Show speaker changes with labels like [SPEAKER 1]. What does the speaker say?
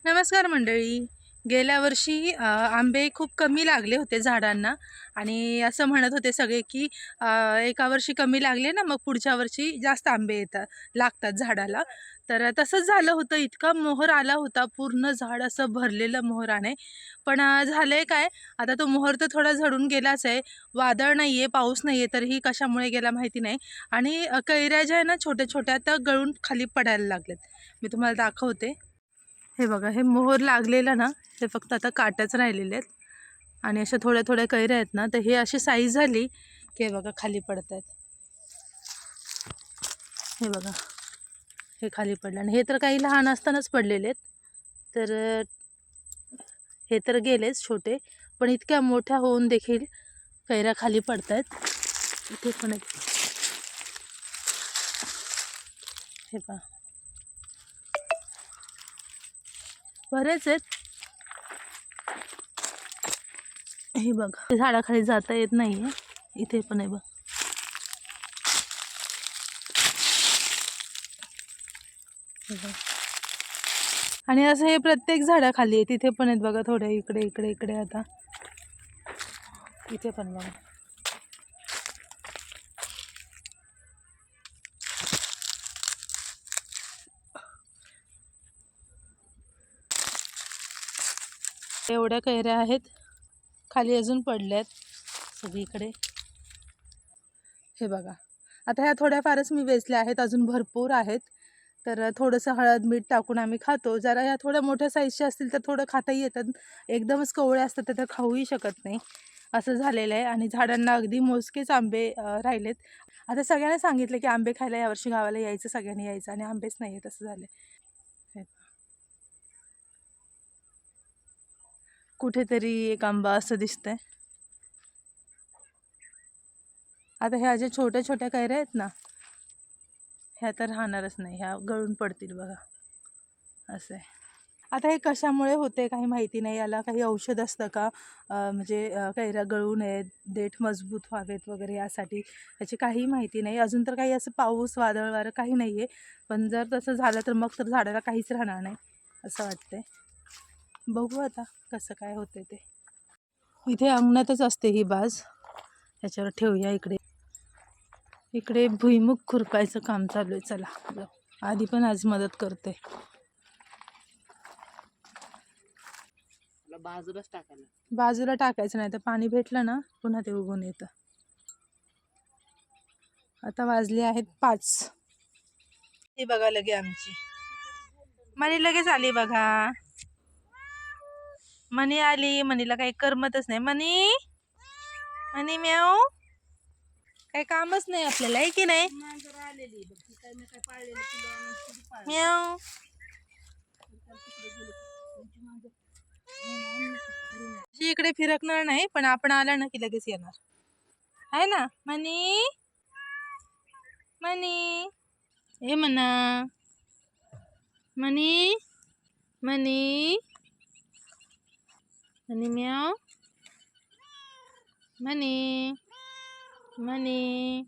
[SPEAKER 1] नमस्कार मंडळी. गेल्या वर्षी आंबे खूप कमी लागले होते झाडांना आणि असं म्हणत होते सगळे की एका वर्षी कमी लागले ना मग पुढच्या वर्षी जास्त आंबे लागतात झाडाला. तर तसंच झालं होतं. इतका मोहर आला होता, पूर्ण झाड असं भरलेलं मोहराने. पण झालंय काय, आता तो मोहर तर थोडा झडून गेलाच आहे. वादळ नाही आहे, पाऊस नाही आहे, तरीही कशामुळे गेला माहिती नाही. आणि कैऱ्या ज्या आहे ना छोट्या छोट्या, त्या गळून खाली पडायला लागलेत. मी तुम्हाला दाखवते. हे बघा, हे मोहर लागलेलं ना, हे फक्त आता काट्याच राहिलेले आहेत. आणि अशा थोड्या थोड्या कैऱ्या आहेत ना, तर हे अशी साईज झाली की हे बघा खाली पडत आहेत. हे बघा, हे खाली पडलं. आणि हे तर काही लहान असतानाच पडलेले आहेत. तर हे तर गेलेच छोटे, पण इतक्या मोठ्या होऊन देखील कैऱ्या खाली पडत आहेत. इथे पण आहेत, हे पहा, बरेच आहेत. हे बघा, झाडाखाली जाता येत नाहीये. इथे पण आहे बघ. आणि असं हे प्रत्येक झाडाखाली आहे. तिथे पण आहेत बघा, थोडे इकडे इकडे इकडे. आता इथे पण बघा. एवढ्या कैऱ्या आहेत, खाली अजून पडल्यात सगळीकडे. हे बघा, आता ह्या थोड्याफारच मी वेचल्या आहेत, अजून भरपूर आहेत. तर थोडंसं हळद मीठ टाकून आम्ही खातो. जरा ह्या थोड्या मोठ्या साईजच्या असतील तर थोडं खाताही येतात. एकदमच कवळ्या असतात तर खाऊही शकत नाही, असं झालेलं आहे. आणि झाडांना अगदी मोजकेच आंबे राहिलेत. आता सगळ्यांना सांगितलं की आंबे खायला यावर्षी गावाला यायचं, सगळ्यांनी यायचं, आणि आंबेच नाही आहेत, असं झालं. कुठेतरी एक आंबा असं दिसतंय. आता ह्या ज्या छोट्या छोट्या कैऱ्या आहेत ना, ह्या तर राहणारच नाही, ह्या गळून पडतील बघा, असं आहे. आता हे कशामुळे होते काही माहिती नाही. याला काही औषध असतं का, म्हणजे कैऱ्या गळू नयेत, देठ मजबूत व्हावेत वगैरे, यासाठी याची काही माहिती नाही. अजून तर काही असं पाऊस वादळ वारं काही नाही आहे. पण जर तसं झालं तर मग तर झाडाला काहीच राहणार नाही असं वाटतंय. बघू आता कसं काय होते ते. इथे अंगणातच असते ही बाज, ह्याच्यावर ठेवूया. इकडे इकडे भुईमुग खुरपायचं काम चालू आहे. चला, आधी पण आज मदत करते. बाजूला टाकायचं, नाही तर पाणी भेटलं ना पुन्हा ते उगवून येतं. आता वाजले आहेत 5. ही बघा लगे आमची मनी लगेच आली बघा. मनी आली. मनीला काही करमतच नाही. मनी मनी म्याव, काही कामच नाही आपल्याला, आहे की नाही म्याव. इकडे फिरकणार नाही, पण आपण आला ना की लगेच येणार आहे ना. मनी मनी, हे म्हणा मनी मनी मनी म्याव, मनी मनी.